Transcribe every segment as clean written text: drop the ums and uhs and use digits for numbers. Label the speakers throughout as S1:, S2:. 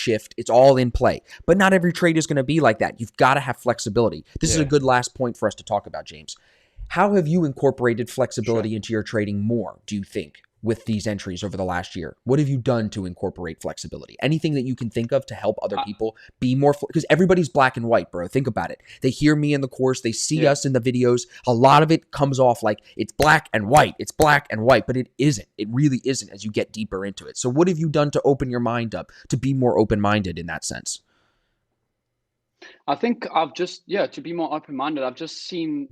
S1: shift. It's all in play. But not every trade is going to be like that. You've got to have flexibility. This is a good last point for us to talk about, James. How have you incorporated flexibility into your trading more, do you think, with these entries over the last year? What have you done to incorporate flexibility? Anything that you can think of to help other people be more, because everybody's black and white, bro. Think about it. They hear me in the course. They see us in the videos. A lot of it comes off like it's black and white. It's black and white, but it isn't. It really isn't as you get deeper into it. So what have you done to open your mind up, to be more open-minded in that sense?
S2: I think I've just, to be more open-minded, I've just seen,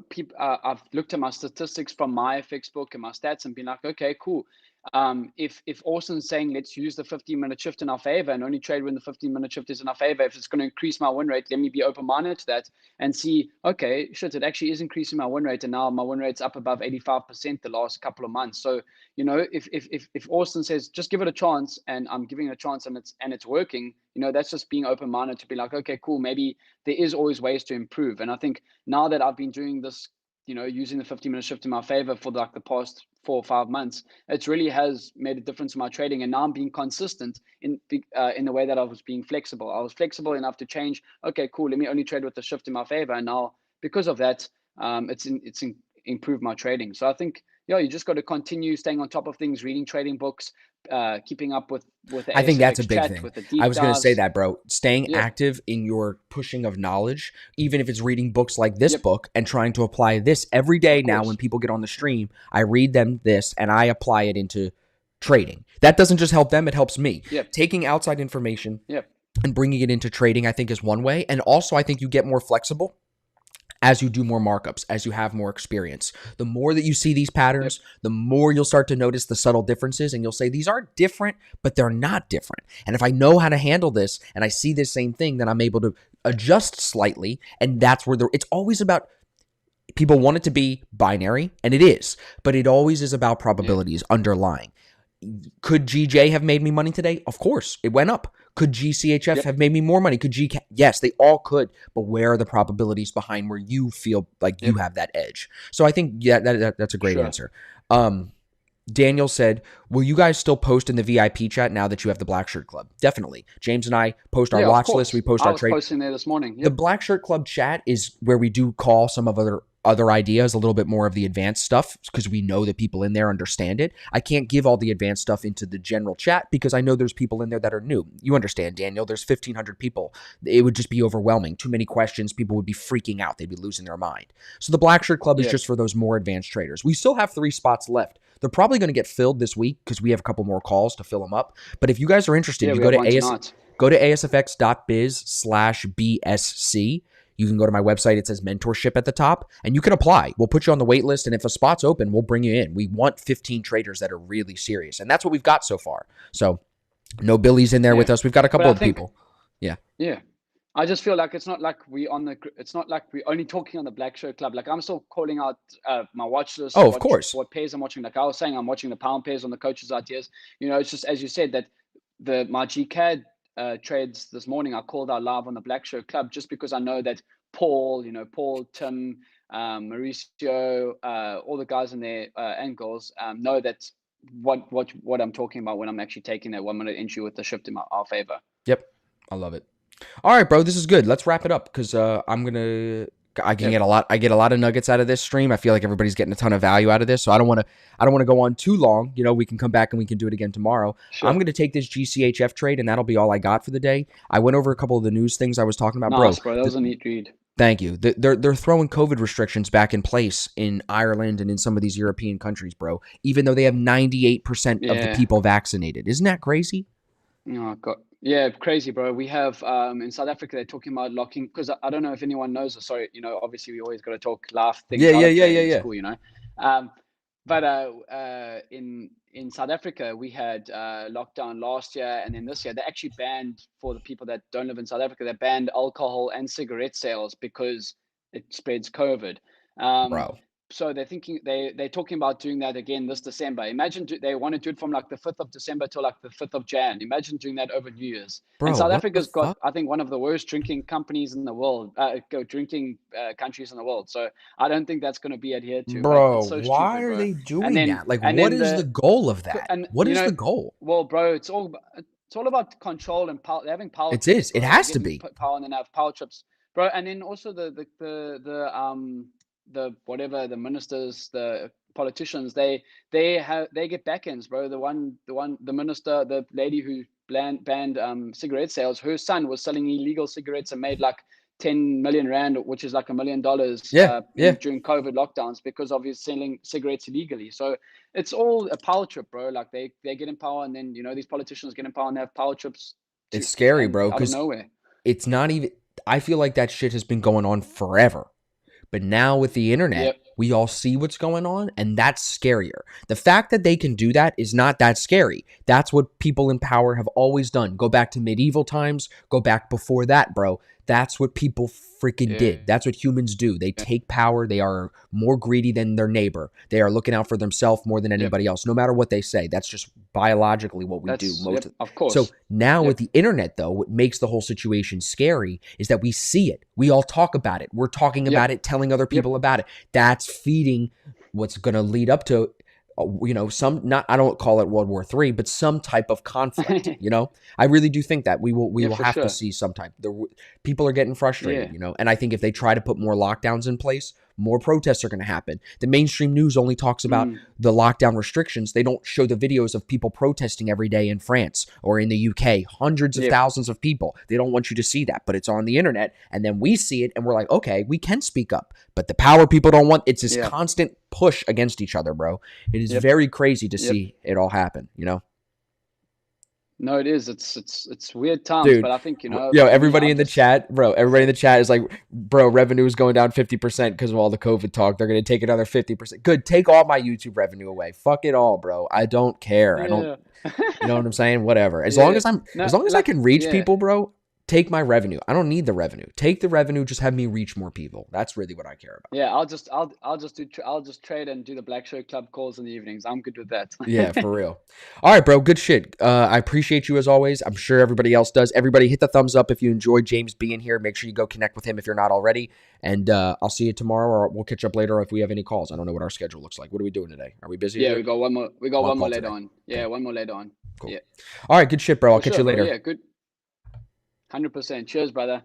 S2: people, I've looked at my statistics from my FX book and my stats and been like, okay, cool. If Austin's saying, let's use the 15-minute shift in our favor and only trade when the 15-minute shift is in our favor, if it's going to increase my win rate, let me be open-minded to that and see, okay, shit, it actually is increasing my win rate. And now my win rate's up above 85% the last couple of months. So, if Austin says, just give it a chance, and I'm giving it a chance and it's working, that's just being open-minded to be like, okay, cool, maybe there is always ways to improve. And I think now that I've been doing this, using the 15-minute shift in my favor for like the past 4 or 5 months, it really has made a difference in my trading. And now I'm being consistent in the way that I was being flexible. I was flexible enough to change. Okay, cool. Let me only trade with the shift in my favor. And now because of that, it's improved my trading. So I think, you just got to continue staying on top of things, reading trading books, keeping up with the
S1: I think that's a
S2: ASFX
S1: big
S2: chat,
S1: thing.
S2: with the deep
S1: I was going to say
S2: dives.
S1: that, bro. Staying active in your pushing of knowledge, even if it's reading books like this book and trying to apply this every day. Now, when people get on the stream, I read them this and I apply it into trading. That doesn't just help them, it helps me. Taking outside information and bringing it into trading, I think, is one way. And also, I think you get more flexible as you do more markups, as you have more experience. The more that you see these patterns, the more you'll start to notice the subtle differences, and you'll say, these are different, but they're not different. And if I know how to handle this and I see this same thing, then I'm able to adjust slightly. And that's where it's always about, people want it to be binary, and it is, but it always is about probabilities underlying. Could GJ have made me money today? Of course, it went up. Could GCHF have made me more money? Could GK? Yes, they all could. But where are the probabilities behind where you feel like you have that edge? So I think, that's a great answer. Daniel said, will you guys still post in the VIP chat now that you have the Black Shirt Club? Definitely. James and I post our watch list. We post our trade.
S2: I was posting there this morning.
S1: The Black Shirt Club chat is where we do call some of other ideas, a little bit more of the advanced stuff, because we know that people in there understand it. I can't give all the advanced stuff into the general chat because I know there's people in there that are new. You understand, Daniel, there's 1,500 people. It would just be overwhelming. Too many questions. People would be freaking out. They'd be losing their mind. So the Black Shirt Club is just for those more advanced traders. We still have 3 spots left. They're probably going to get filled this week because we have a couple more calls to fill them up. But if you guys are interested, you go to asfx.biz/BSC. You can go to my website. It says mentorship at the top, and you can apply. We'll put you on the wait list, and if a spot's open, we'll bring you in. We want 15 traders that are really serious, and that's what we've got so far. So no Billy's in there with us. We've got a couple of people. Yeah.
S2: I just feel like it's not like we're only talking on the Black Shirt Club. Like, I'm still calling out my watch list.
S1: Oh, of course.
S2: What pairs I'm watching. Like I was saying, I'm watching the pound pairs on the coaches' ideas. It's just, as you said, that my GCAD trades this morning, I called out live on the Black Shirt Club just because I know that Paul, Tim, Mauricio, all the guys in there and girls know that what I'm talking about when I'm actually taking that 1 minute entry with the shift in our favor.
S1: Yep, I love it. All right, bro, this is good. Let's wrap it up because I get a lot of nuggets out of this stream. I feel like everybody's getting a ton of value out of this, so I don't want to go on too long. We can come back and we can do it again tomorrow. Sure. I'm going to take this GCHF trade, and that'll be all I got for the day. I went over a couple of the news things I was talking about,
S2: bro. That was a neat read.
S1: Thank you. They're throwing COVID restrictions back in place in Ireland and in some of these European countries, bro, even though they have 98% of the people vaccinated. Isn't that crazy?
S2: Oh, God. Yeah, crazy, bro. We have in South Africa, they're talking about locking, because I don't know if anyone knows, or sorry, obviously we always got to talk, laugh, things.
S1: Yeah.
S2: It's cool, But in South Africa, we had lockdown last year, and then this year they actually banned, for the people that don't live in South Africa, they banned alcohol and cigarette sales because it spreads COVID.
S1: Bro.
S2: So they're talking about doing that again this December. Imagine they want to do it from like the 5th of December till like the 5th of Jan. Imagine doing that over New Year's.
S1: Bro,
S2: and South Africa's got, I think, one of the worst drinking companies in the world, countries in the world. So I don't think that's going to be adhered to.
S1: Bro, so why are they doing that? Like, what is the goal of that? What is the goal?
S2: Well, bro, it's all It's all about control and power. They're having power
S1: It
S2: trips,
S1: is. It
S2: bro. They're
S1: has to
S2: getting
S1: be.
S2: power, and then have power trips, bro. And then also the whatever, the ministers, the politicians, they get back ends, bro. The minister, the lady who banned cigarette sales, her son was selling illegal cigarettes and made like 10 million rand, which is like $1 million
S1: Yeah, yeah.
S2: during COVID lockdowns, because of his selling cigarettes illegally. So it's all a power trip, bro. Like they get in power, and then these politicians get in power and they have power trips
S1: It's
S2: to
S1: scary,
S2: and
S1: bro,
S2: out of
S1: because
S2: nowhere.
S1: it's not even. I feel like that shit has been going on forever. But now with the internet,
S2: Yep.
S1: we all see what's going on, and that's scarier. The fact that they can do that is not that scary. That's what people in power have always done. Go back to medieval times, go back before that, bro. That's what people freaking
S2: Yeah.
S1: did. That's what humans do. They take power. They are more greedy than their neighbor. They are looking out for themselves more than
S2: Yep.
S1: anybody else, no matter what they say. That's just biologically what we do.
S2: Yep, of
S1: So
S2: course.
S1: now
S2: Yep.
S1: with the internet, though, what makes the whole situation scary is that we see it. We all talk about it. We're talking
S2: Yep.
S1: about it, telling other people about it. That's feeding what's going to lead up to some, not, I don't call it World War III, but some type of conflict. I really do think that we will
S2: for
S1: have to
S2: sure.
S1: see some type. People are getting frustrated.
S2: Yeah.
S1: And I think if they try to put more lockdowns in place, more protests are going to happen. The mainstream news only talks about the lockdown restrictions. They don't show the videos of people protesting every day in France or in the UK, hundreds of thousands of people. They don't want you to see that, but it's on the internet. And then we see it and we're like, okay, we can speak up. But the power people don't want. It's this constant push against each other, bro. It is very crazy to see it all happen,
S2: No, it is. It's weird times,
S1: Dude,
S2: but I think
S1: everybody in the chat, bro. Everybody in the chat is like, bro, revenue is going down 50% because of all the COVID talk. They're gonna take another 50%. Good, take all my YouTube revenue away. Fuck it all, bro. I don't care.
S2: Yeah.
S1: I don't. You know what I'm saying? Whatever. As long as I can reach people, bro. Take my revenue. I don't need the revenue. Take the revenue. Just have me reach more people. That's really what I care about.
S2: Yeah, I'll just trade and do the Black Shirt Club calls in the evenings. I'm good with that.
S1: Yeah, for real. All right, bro. Good shit. I appreciate you as always. I'm sure everybody else does. Everybody hit the thumbs up if you enjoyed James being here. Make sure you go connect with him if you're not already. And I'll see you tomorrow, or we'll catch up later if we have any calls. I don't know what our schedule looks like. What are we doing today? Are we busy?
S2: Yeah, we got one more. We got one more later
S1: today.
S2: on. Yeah, one more later on.
S1: Cool.
S2: Yeah.
S1: All right, good shit, bro. I'll catch you later.
S2: Yeah, good. 100%. Cheers, brother.